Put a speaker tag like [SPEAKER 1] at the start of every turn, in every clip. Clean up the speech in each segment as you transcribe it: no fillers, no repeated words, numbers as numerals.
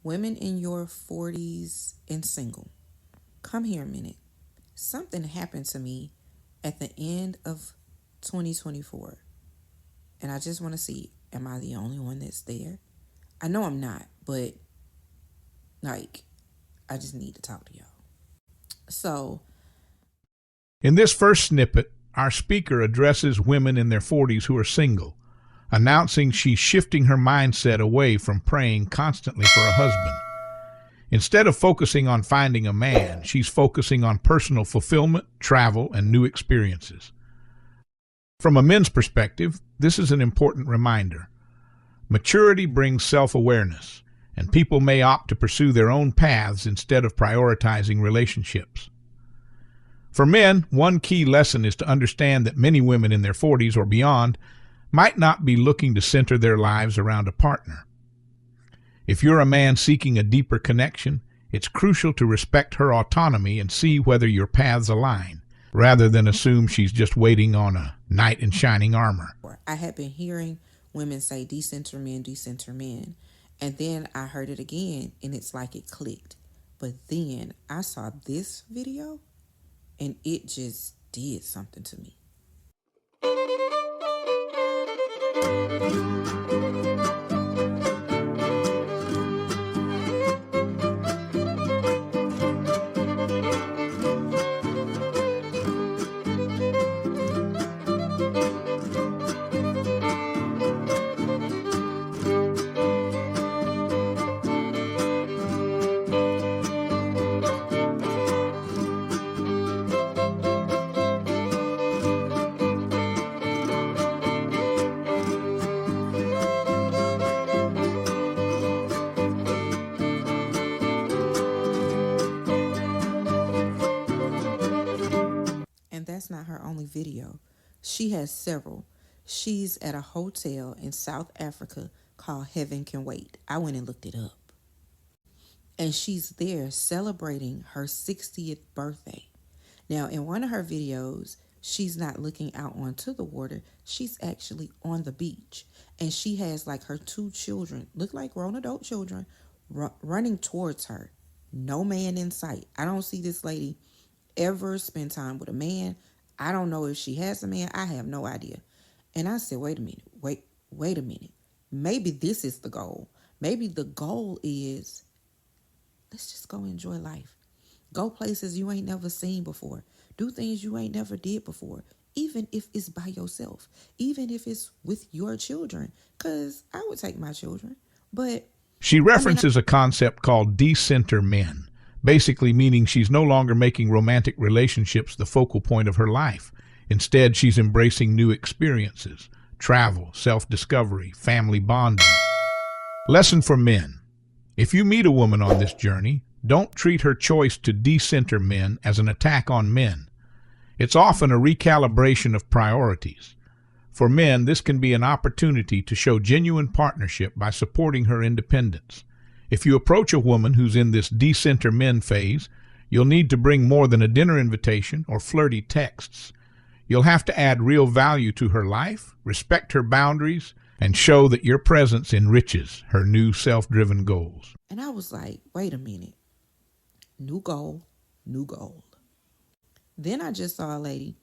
[SPEAKER 1] Women in your 40s and single, come here a minute. Something happened to me at the end of 2024, and I just want to see, am I the only one that's there? I know I'm not, but like, I just need to talk to y'all. So,
[SPEAKER 2] In this first snippet, our speaker addresses women in their 40s who are single, announcing she's shifting her mindset away from praying constantly for a husband. Instead of focusing on finding a man, she's focusing on personal fulfillment, travel, and new experiences. From a men's perspective, this is an important reminder. Maturity brings self-awareness, and people may opt to pursue their own paths instead of prioritizing relationships. For men, one key lesson is to understand that many women in their 40s or beyond might not be looking to center their lives around a partner. If you're a man seeking a deeper connection, it's crucial to respect her autonomy and see whether your paths align, rather than assume she's just waiting on a knight in shining armor.
[SPEAKER 1] I had been hearing women say decenter men, decenter men. And then I heard it again and it's like it clicked. But then I saw this video and it just did something to me. And that's not her only video. She has several. She's at a hotel in South Africa called Heaven Can Wait. I went and looked it up. And she's there celebrating her 60th birthday. Now, in one of her videos, she's not looking out onto the water. She's actually on the beach. And she has like her two children, look like grown adult children, running towards her. No man in sight. I don't see this lady ever spend time with a man. I don't know if she has a man. I have no idea. And I said, wait a minute. Wait a minute. Maybe this is the goal. Maybe the goal is, let's just go enjoy life. Go places you ain't never seen before. Do things you ain't never did before. Even if it's by yourself. Even if it's with your children. Because I would take my children. But
[SPEAKER 2] She references a concept called decenter men, basically meaning she's no longer making romantic relationships the focal point of her life. Instead, she's embracing new experiences, travel, self-discovery, family bonding. Lesson for men. If you meet a woman on this journey, don't treat her choice to decenter men as an attack on men. It's often a recalibration of priorities. For men, this can be an opportunity to show genuine partnership by supporting her independence. If you approach a woman who's in this decenter men phase, you'll need to bring more than a dinner invitation or flirty texts. You'll have to add real value to her life, respect her boundaries, and show that your presence enriches her new self-driven goals.
[SPEAKER 1] And I was like, wait a minute. New goal, new goal. Then I just saw a lady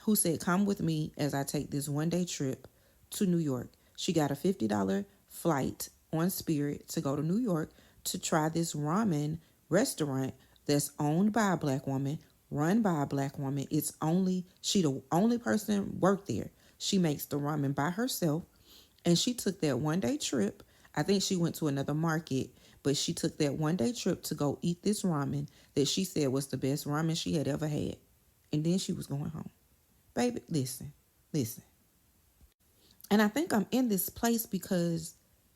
[SPEAKER 1] who said, come with me as I take this one-day trip to New York. She got a $50 flight on Spirit to go to New York to try this ramen restaurant that's owned by a black woman, run by a black woman. She the only person work there. She makes the ramen by herself. And she took that one-day trip. I think she went to another market, but she took that one-day trip to go eat this ramen that she said was the best ramen she had ever had. And then she was going home. Baby, listen. And I think I'm in this place because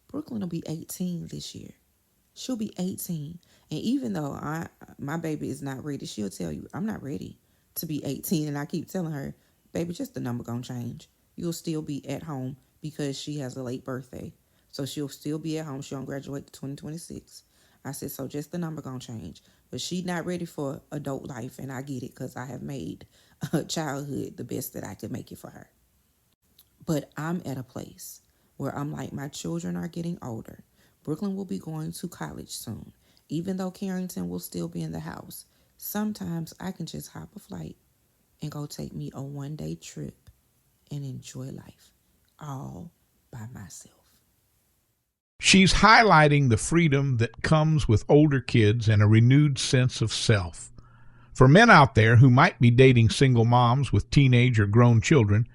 [SPEAKER 1] Brooklyn will be 18 this year. She'll be 18. And even though my baby is not ready, she'll tell you, I'm not ready to be 18. And I keep telling her, baby, just the number gonna change. You'll still be at home because she has a late birthday. So she'll still be at home. She don't graduate to 2026. I said, so just the number gonna change. But she's not ready for adult life. And I get it because I have made childhood the best that I could make it for her. But I'm at a place where I'm like, my children are getting older. Brooklyn will be going to college soon. Even though Carrington will still be in the house, sometimes I can just hop a flight and go take me a 1 day trip and enjoy life all by myself.
[SPEAKER 2] She's highlighting the freedom that comes with older kids and a renewed sense of self. For men out there who might be dating single moms with teenage or grown children,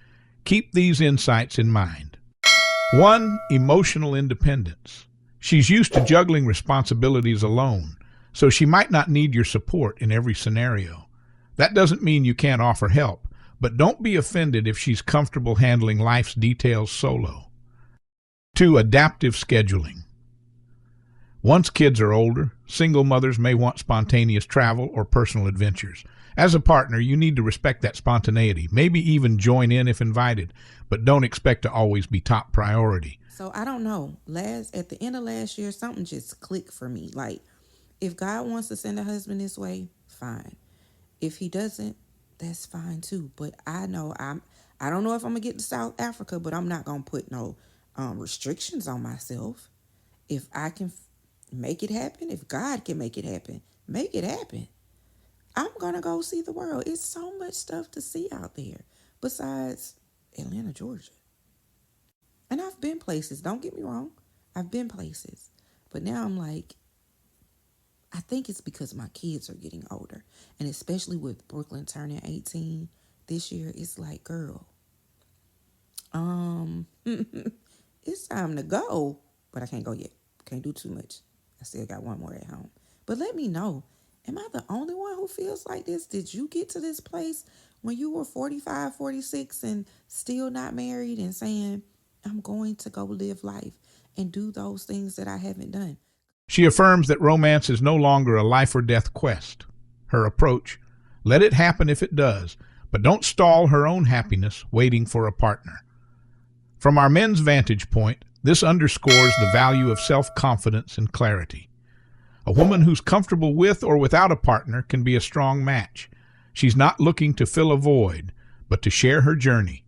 [SPEAKER 2] keep these insights in mind. 1. Emotional independence. She's used to juggling responsibilities alone, so she might not need your support in every scenario. That doesn't mean you can't offer help, but don't be offended if she's comfortable handling life's details solo. 2. Adaptive scheduling. Once kids are older, single mothers may want spontaneous travel or personal adventures. As a partner, you need to respect that spontaneity, maybe even join in if invited, but don't expect to always be top priority.
[SPEAKER 1] So I don't know. At the end of last year, something just clicked for me. Like, if God wants to send a husband this way, fine. If he doesn't, that's fine too. But I know I don't know if I'm gonna get to South Africa, but I'm not gonna put no restrictions on myself. If I can make it happen, if God can make it happen, make it happen. I'm gonna go see the world. It's so much stuff to see out there besides Atlanta, Georgia. And I've been places, don't get me wrong. I've been places. But now I'm like, I think it's because my kids are getting older. And especially with Brooklyn turning 18 this year, it's like, girl, it's time to go. But I can't go yet. Can't do too much. I still got one more at home. But let me know, am I the only one who feels like this? Did you get to this place when you were 45, 46 and still not married and saying, I'm going to go live life and do those things that I haven't done?
[SPEAKER 2] She affirms that romance is no longer a life or death quest. Her approach, let it happen if it does, but don't stall her own happiness waiting for a partner. From our men's vantage point, this underscores the value of self-confidence and clarity. A woman who's comfortable with or without a partner can be a strong match. She's not looking to fill a void, but to share her journey.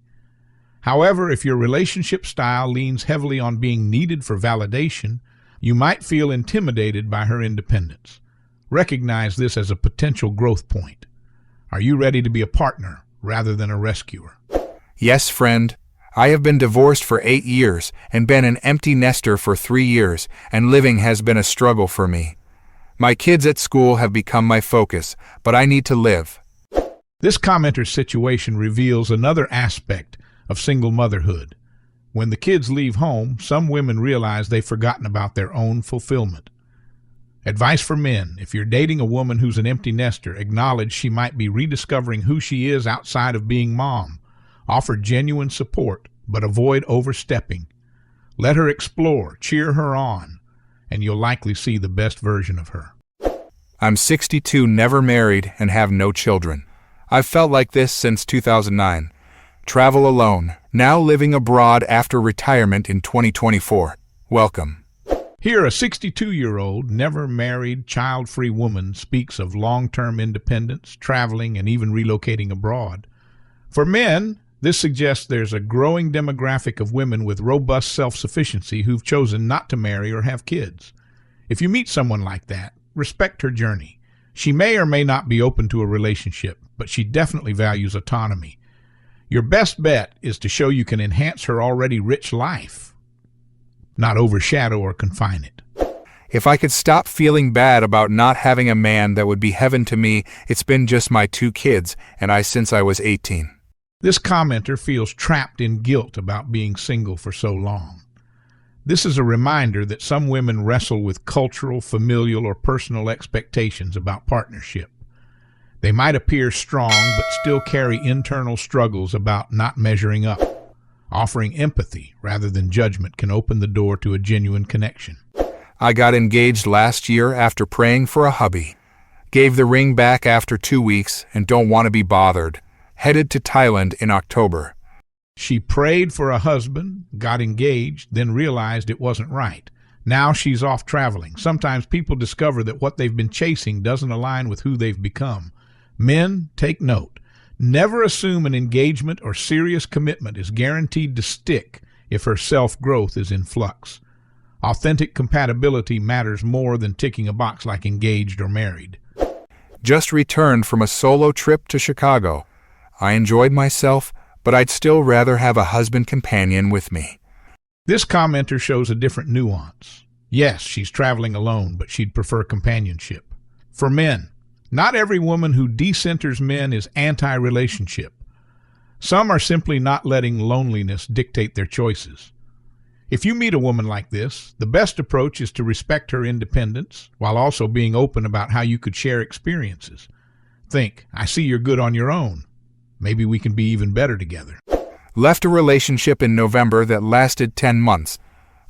[SPEAKER 2] However, if your relationship style leans heavily on being needed for validation, you might feel intimidated by her independence. Recognize this as a potential growth point. Are you ready to be a partner rather than a rescuer?
[SPEAKER 3] Yes, friend. I have been divorced for 8 years and been an empty nester for 3 years, and living has been a struggle for me. My kids at school have become my focus, but I need to live.
[SPEAKER 2] This commenter's situation reveals another aspect of single motherhood. When the kids leave home, some women realize they've forgotten about their own fulfillment. Advice for men: if you're dating a woman who's an empty nester, acknowledge she might be rediscovering who she is outside of being mom. Offer genuine support, but avoid overstepping. Let her explore, cheer her on, and you'll likely see the best version of her.
[SPEAKER 3] I'm 62, never married, and have no children. I've felt like this since 2009. Travel alone, now living abroad after retirement in 2024. Welcome.
[SPEAKER 2] Here, a 62-year-old, never married, child-free woman speaks of long-term independence, traveling, and even relocating abroad. For men, this suggests there's a growing demographic of women with robust self-sufficiency who've chosen not to marry or have kids. If you meet someone like that, respect her journey. She may or may not be open to a relationship, but she definitely values autonomy. Your best bet is to show you can enhance her already rich life, not overshadow or confine it.
[SPEAKER 3] If I could stop feeling bad about not having a man that would be heaven to me, it's been just my 2 kids, and I since I was 18.
[SPEAKER 2] This commenter feels trapped in guilt about being single for so long. This is a reminder that some women wrestle with cultural, familial, or personal expectations about partnership. They might appear strong, but still carry internal struggles about not measuring up. Offering empathy rather than judgment can open the door to a genuine connection.
[SPEAKER 3] I got engaged last year after praying for a hubby. Gave the ring back after 2 weeks and don't want to be bothered. Headed to Thailand in October.
[SPEAKER 2] She prayed for a husband, got engaged, then realized it wasn't right. Now she's off traveling. Sometimes people discover that what they've been chasing doesn't align with who they've become. Men, take note. Never assume an engagement or serious commitment is guaranteed to stick if her self-growth is in flux. Authentic compatibility matters more than ticking a box like engaged or married.
[SPEAKER 3] Just returned from a solo trip to Chicago. I enjoyed myself, but I'd still rather have a husband companion with me.
[SPEAKER 2] This commenter shows a different nuance. Yes, she's traveling alone, but she'd prefer companionship. For men, not every woman who decenters men is anti-relationship. Some are simply not letting loneliness dictate their choices. If you meet a woman like this, the best approach is to respect her independence while also being open about how you could share experiences. Think, I see you're good on your own. Maybe we can be even better together.
[SPEAKER 3] Left a relationship in November that lasted 10 months.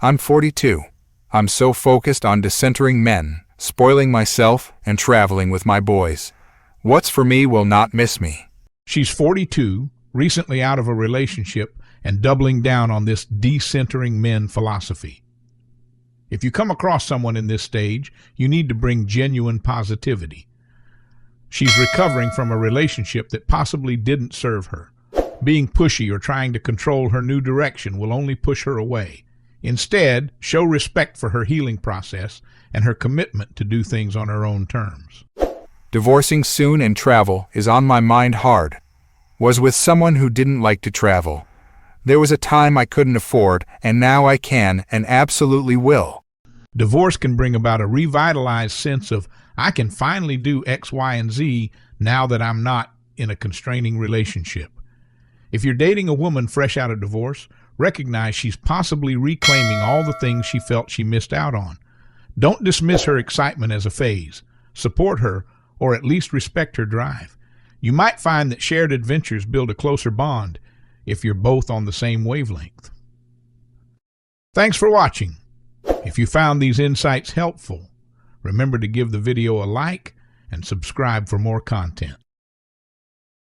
[SPEAKER 3] I'm 42. I'm so focused on decentering men, spoiling myself, and traveling with my boys. What's for me will not miss me.
[SPEAKER 2] She's 42, recently out of a relationship, and doubling down on this decentering men philosophy. If you come across someone in this stage, you need to bring genuine positivity. She's recovering from a relationship that possibly didn't serve her. Being pushy or trying to control her new direction will only push her away. Instead, show respect for her healing process and her commitment to do things on her own terms.
[SPEAKER 3] Divorcing soon and travel is on my mind hard. Was with someone who didn't like to travel. There was a time I couldn't afford, and now I can and absolutely will.
[SPEAKER 2] Divorce can bring about a revitalized sense of, I can finally do X, Y, and Z now that I'm not in a constraining relationship. If you're dating a woman fresh out of divorce, recognize she's possibly reclaiming all the things she felt she missed out on. Don't dismiss her excitement as a phase. Support her, or at least respect her drive. You might find that shared adventures build a closer bond if you're both on the same wavelength. Thanks for watching. If you found these insights helpful, remember to give the video a like and subscribe for more content.